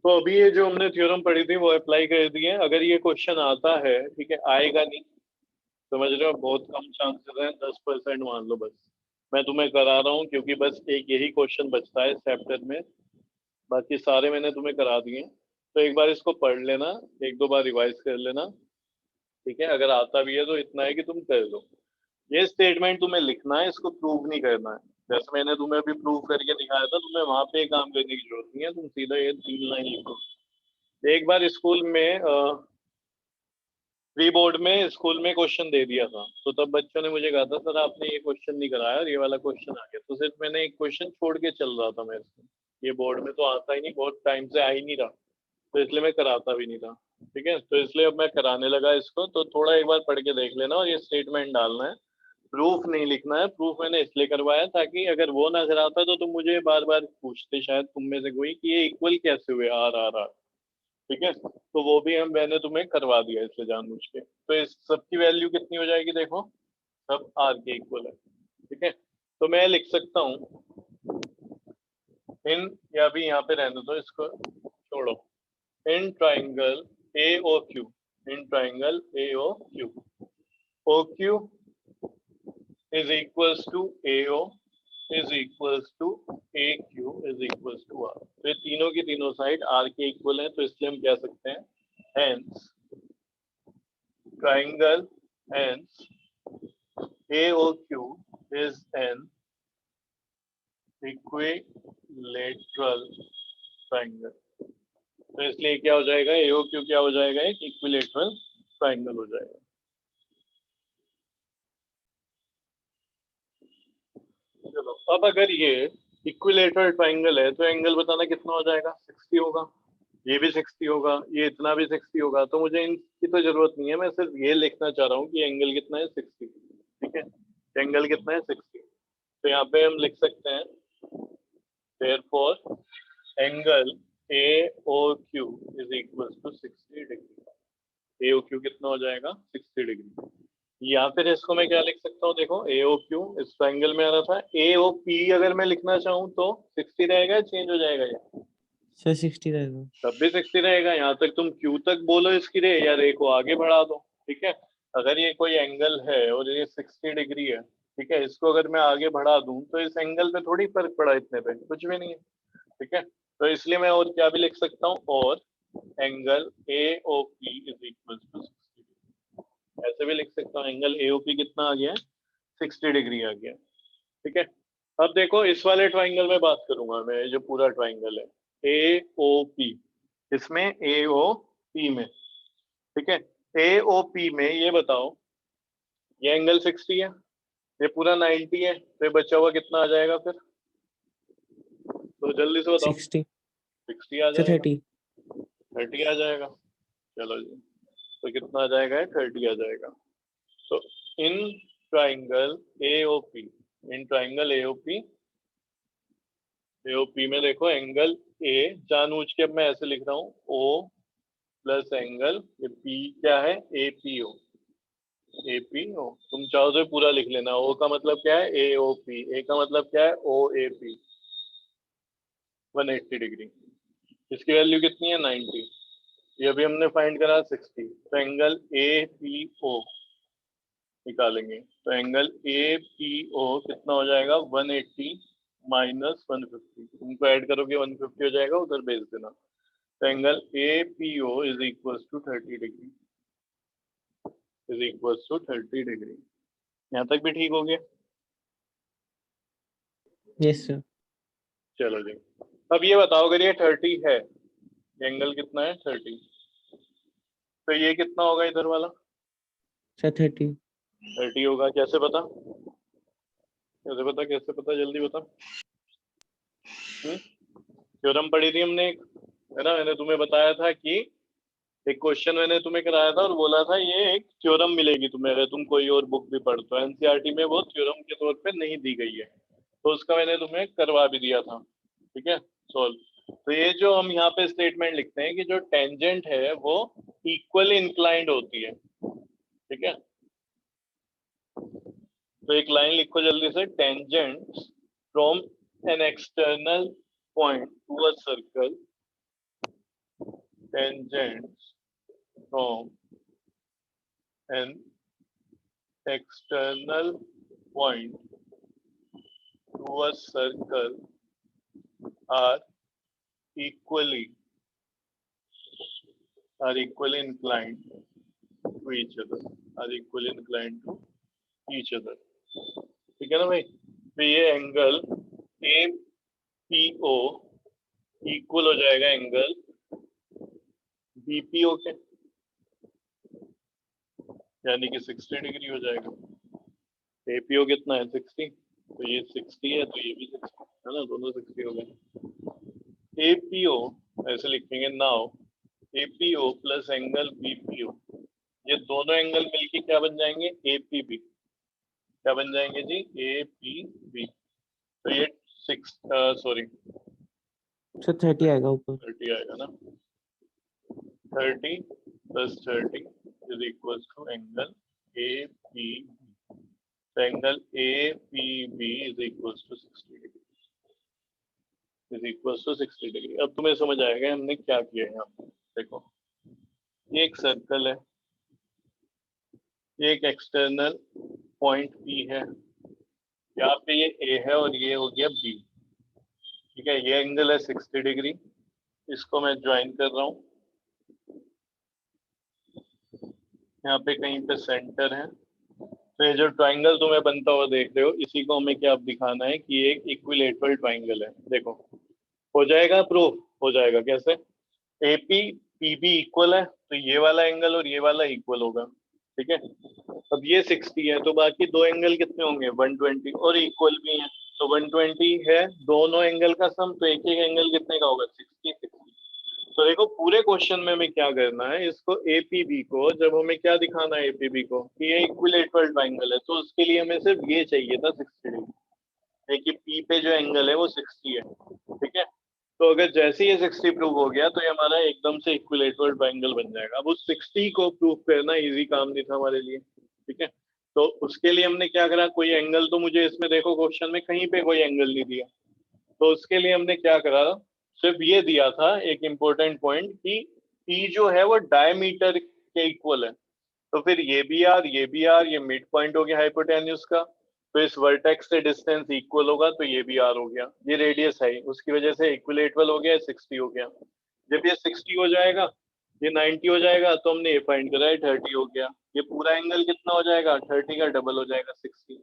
तो अभी ये जो हमने थ्योरम पढ़ी थी वो अप्लाई कर दी है। अगर ये क्वेश्चन आता है, ठीक है, आएगा नहीं, समझ रहे हो, बहुत कम चांसेस हैं, 10% मान लो बस। मैं तुम्हें करा रहा हूँ क्योंकि बस एक यही क्वेश्चन बचता है इस चैप्टर में, बाकी सारे मैंने तुम्हें करा दिए हैं। तो एक बार इसको पढ़ लेना, एक दो बार रिवाइज कर लेना, ठीक है। अगर आता भी है तो इतना है कि तुम कर लो। ये स्टेटमेंट तुम्हें लिखना है, इसको प्रूव नहीं करना है। जैसे मैंने तुम्हें अभी प्रूव करके दिखाया था, तुम्हें वहां पे काम करने की जरूरत नहीं है, तुम सीधा ये 3 लाइन लिखो। एक बार स्कूल में प्री बोर्ड में स्कूल में क्वेश्चन दे दिया था, तो तब बच्चों ने मुझे कहा था सर आपने ये क्वेश्चन नहीं कराया और ये वाला क्वेश्चन आ गया, तो सिर्फ मैंने एक क्वेश्चन छोड़ के चल रहा था। मैं इसमें ये बोर्ड में तो आता ही नहीं, बहुत टाइम से आ ही नहीं रहा, तो इसलिए मैं कराता भी नहीं था, ठीक है। तो इसलिए अब मैं कराने लगा इसको, तो थोड़ा एक बार पढ़ के देख लेना और ये स्टेटमेंट डालना है। प्रूफ नहीं लिखना है, प्रूफ मैंने इसलिए करवाया ताकि अगर वो नजर आता तो तुम मुझे बार बार पूछते शायद तुम में से कोई कि ये इक्वल कैसे हुए आर, ठीक है। तो वो भी मैंने तुम्हें करवा दिया इसलिए जानबूझ के। तो इस सब की वैल्यू कितनी हो जाएगी, देखो सब आर के इक्वल है, ठीक है। तो मैं लिख सकता हूँ इन, या अभी यहाँ पे रहने दो, इसको छोड़ो, in triangle A O Q, in triangle A O Q, O Q is equals to A O is equals to A Q is equals to R. तो ये तीनों की तीनों साइड आर के इक्वल है, तो इसलिए हम कह सकते हैं hence triangle hence AOQ is an equilateral triangle। तो इसलिए क्या हो जाएगा, AOQ क्या हो जाएगा, एक इक्विलेटरल ट्राइंगल हो जाएगा। चलो अब अगर ये इक्विलेटरल ट्राइंगल है तो एंगल बताना कितना हो जाएगा, 60 होगा, ये भी 60 होगा, ये इतना भी 60 होगा। तो मुझे इनकी तो जरूरत नहीं है, मैं सिर्फ ये लिखना चाह रहा हूँ कि एंगल कितना है, 60, ठीक है। एंगल कितना है, 60। तो यहाँ पे हम लिख सकते हैं therefore angle AOQ is equals to 60 degree. AOQ कितना हो जाएगा, 60 डिग्री। या फिर इसको मैं क्या लिख सकता हूँ, देखो AOQ इस ट्राइंगल में आ रहा था, AOP अगर मैं लिखना चाहूँ तो 60 रहेगा, चेंज हो जाएगा ये सर 60 रहेगा, तब भी 60 रहेगा। यहाँ तक तुम Q तक बोलो इसकी रे, या रे को आगे बढ़ा दो, ठीक है। अगर ये कोई एंगल है और ये 60 डिग्री है, ठीक है, इसको अगर मैं आगे बढ़ा दूं तो इस एंगल पे थोड़ी फर्क पड़ा, इतने पे कुछ भी नहीं है, ठीक है। तो इसलिए मैं और क्या भी लिख सकता हूँ, और angle AOP is equal to 60, ऐसे भी लिख सकता हूँ, एंगल AOP कितना आ गया है, 60 डिग्री आ गया, ठीक है। अब देखो इस वाले ट्राइंगल में बात करूंगा मैं, जो पूरा ट्राइंगल है AOP, इसमें AOP में, ठीक है। AOP में ये बताओ, ये एंगल 60 है, ये पूरा 90 है, तो ये बचा हुआ कितना आ जाएगा फिर, तो जल्दी से बताओ। 60 60 आ सर, जाएगा, 30 30 आ जाएगा, चलो जी। तो कितना आ जाएगा, 30 आ जाएगा। तो in triangle AOP, in triangle AOP, AOP में देखो एंगल A, जानबूझ के अब मैं ऐसे लिख रहा हूँ, O प्लस एंगल, ये P क्या है, APO, APO तुम चाहो तो पूरा लिख लेना। O का मतलब क्या है, AOP, A का मतलब क्या है, OAP, 180 डिग्री। इसकी वैल्यू कितनी है, 90। ये अभी हमने फाइंड करा 60, तो एंगल APO निकालेंगे, तो एंगल APO कितना हो जाएगा, 180 माइनस 150, तुमको ऐड करोगे 150 हो जाएगा, उधर भेज देना। तो angle APO is equal to 30 degree, is equal to 30 degree. यहाँ तक भी ठीक हो गया, यस सर। चलो जी। अब ये बताओ अगर ये 30 है, एंगल कितना है, 30, तो ये कितना होगा इधर वाला, सर 30 30 होगा। कैसे पता, कैसे पता, कैसे पता, जल्दी बता। थ्योरम पढ़ी थी हमने एक, है ना, मैंने तुम्हें बताया था कि एक क्वेश्चन मैंने तुम्हें कराया था और बोला था ये एक थ्योरम मिलेगी तुम्हें अगर तुम कोई और बुक भी पढ़ते हो, एनसीईआरटी में वो थ्योरम के तौर पे नहीं दी गई है, तो उसका मैंने तुम्हें करवा भी दिया था, ठीक है, सॉल्व। तो ये जो हम यहाँ पे स्टेटमेंट लिखते हैं कि जो टेंजेंट है वो इक्वली इंक्लाइंड होती है, ठीक है। तो एक लाइन लिखो जल्दी से, tangent from an external point to a circle tangents from an external point to a circle are equally inclined to each other, ठीक है ना भाई। तो ये एंगल APO इक्वल हो जाएगा एंगल BPO के, यानी कि 60 डिग्री हो जाएगा। APO कितना है 60, तो ये 60 है तो ये भी 60 है ना, दोनों 60 हो गए। APO ऐसे लिखेंगे, now APO plus angle BPO, ये दोनों एंगल मिलके क्या बन जाएंगे, APB। क्या बन जाएंगे जी, APB। तो ये 30 आएगा ऊपर। 30 आएगा ना, 30 plus 30 is equal to angle APB। तो angle APB is equal to 60 degree, अब तुम्हें समझ आएगा हमने क्या किया है यहाँ पे। देखो ये एक सर्कल है, ये एक एक्सटर्नल पॉइंट P है, यहाँ पे ये A है और ये हो गया B, ठीक है। ये एंगल है 60 डिग्री, इसको मैं ज्वाइन कर रहा हूँ, यहाँ पे कहीं पे सेंटर है। तो ये जो ट्राइंगल तुम्हें बनता हुआ देख रहे हो, इसी को हमें क्या दिखाना है कि ये एक इक्विलेटरल ट्राइंगल है। देखो हो जाएगा, प्रूफ हो जाएगा कैसे, AP PB इक्वल है, तो ये वाला एंगल और ये वाला इक्वल होगा, ठीक है। अब ये 60 है तो बाकी दो एंगल कितने होंगे, 120, और इक्वल भी है, तो 120 है दोनों एंगल का सम, तो एक एक एंगल कितने का होगा, 60। तो देखो पूरे क्वेश्चन में हमें क्या करना है, इसको APB को, जब हमें क्या दिखाना है APB को कि ये इक्विलेटरल ट्राइंगल है, तो उसके लिए हमें सिर्फ ये चाहिए था 60 डिग्री। देखिए P पे जो एंगल है वो 60 है, ठीक है। तो अगर जैसे ये 60 प्रूव हो गया तो ये हमारा एकदम से इक्विलेटरल ट्राइंगल बन जाएगा। अब उस 60 को प्रूव करना इजी काम नहीं था हमारे लिए, ठीक है। तो उसके लिए हमने क्या करा, कोई एंगल तो मुझे इसमें देखो क्वेश्चन में कहीं पे कोई एंगल नहीं दिया, तो उसके लिए हमने क्या करा, सिर्फ ये दिया था एक इंपॉर्टेंट पॉइंट कि P जो है वो डायमीटर के इक्वल है। तो फिर ये भी आर, ये मिड पॉइंट हो गया हाइपोटेन्यूज का, तो इस वर्टेक्स से डिस्टेंस इक्वल होगा, तो ये भी आर हो गया, ये रेडियस है, उसकी वजह से इक्विलेटरल हो गया, 60 हो गया। जब ये 60 हो जाएगा, ये 90 हो जाएगा, तो हमने ये फाइंड करा है 30 हो गया। ये पूरा एंगल कितना हो जाएगा, 30 का डबल हो जाएगा 60,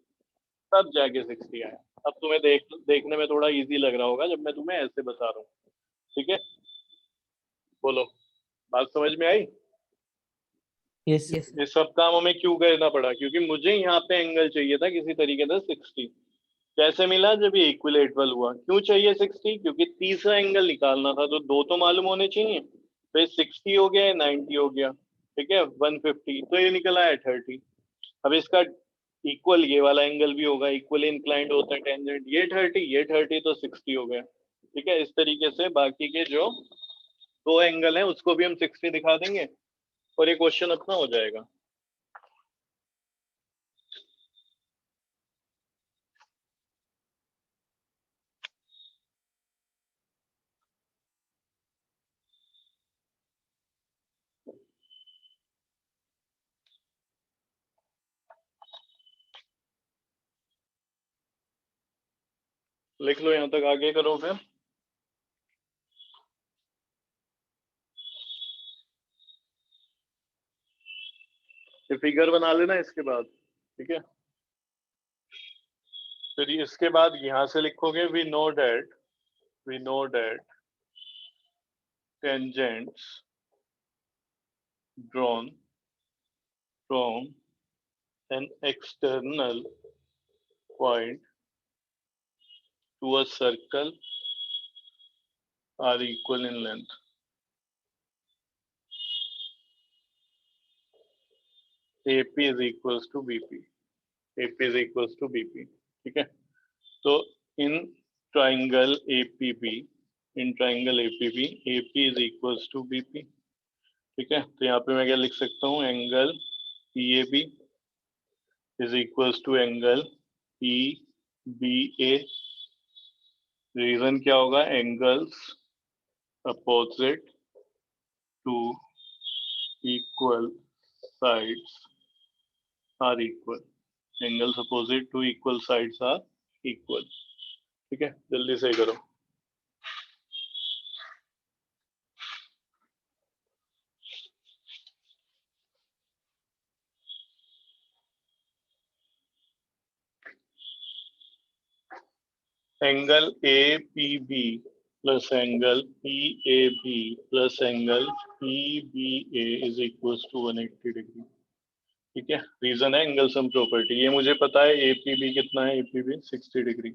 तब जाके 60 आया। अब तुम्हें देखने में थोड़ा इजी लग रहा होगा जब मैं तुम्हें ऐसे बता रहा हूँ, ठीक है। बोलो, बात समझ में आई। यस ये सब काम हमें क्यों करना पड़ा, क्योंकि मुझे यहाँ पे एंगल चाहिए था किसी तरीके से 60। कैसे मिला, जब ये इक्विलेटरल हुआ। क्यों चाहिए 60, क्योंकि तीसरा एंगल निकालना था, तो दो तो मालूम होने चाहिए। तो ये 60 हो गया, 90 हो गया, ठीक है, 150, तो ये निकला है 30। अब इसका इक्वल ये वाला एंगल भी होगा, इक्वल इंक्लाइंड होता है टेंजेंट, ये 30 तो 60 हो गया, ठीक है। इस तरीके से बाकी के जो दो एंगल हैं उसको भी हम 60 दिखा देंगे और ये क्वेश्चन अपना हो जाएगा। लिख लो, यहाँ तक आगे करो फिर। ये फिगर बना लेना इसके बाद, ठीक है। फिर इसके बाद यहाँ से लिखोगे, we know that tangents drawn from an external point to a circle are equal in length. AP is equals to BP, AP is equals to BP, ठीक है। तो in triangle APB, AP is equals to BP, ठीक है। तो यहाँ पे मैं क्या लिख सकता हूँ, angle PAB is equals to angle PBA। Reason क्या होगा, angles opposite two equal sides are equal. Angles opposite to equal sides are equal. ठीक है, जल्दी से करो. Angle APB plus angle PAB plus angle PBA is equals to 180 degree. ठीक है, reason है एंगल सम प्रॉपर्टी. ये मुझे पता है APB कितना है. APB 60 degree.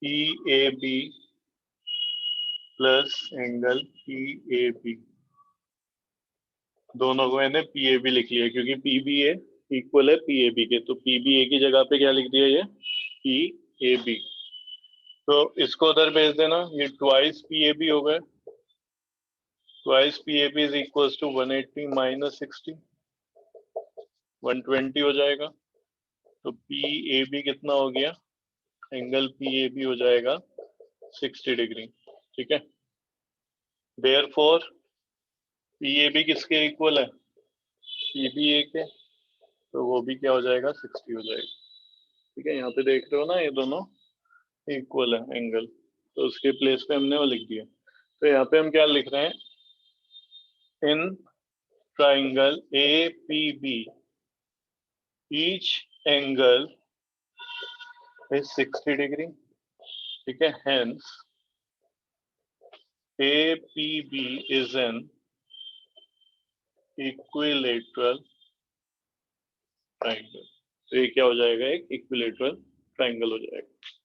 PAB plus angle PAB, दोनों को मैंने PAB लिख लिया क्योंकि PBA इक्वल है PAB के. तो PBA की जगह पे क्या लिख दिया, ये PAB. तो इसको उधर भेज देना. ये ट्वाइस PAB हो गए. Twice PAB is equal to 180 minus 60, 120 हो जाएगा. तो PAB कितना हो गया, एंगल PAB हो जाएगा 60 डिग्री. ठीक है, देयरफॉर PAB किसके इक्वल है, PBA के. तो वो भी क्या हो जाएगा, 60 हो जाएगा. ठीक है, यहाँ पे देख रहे हो ना, ये दोनों इक्वल है एंगल. तो उसके प्लेस पे हमने वो लिख दिया. तो यहाँ पे हम क्या लिख रहे हैं, in triangle APB each angle is 60 degree. ठीक है, hence APB is an equilateral triangle. तो ये क्या हो जाएगा, एक इक्विलेटरल ट्राइंगल हो जाएगा.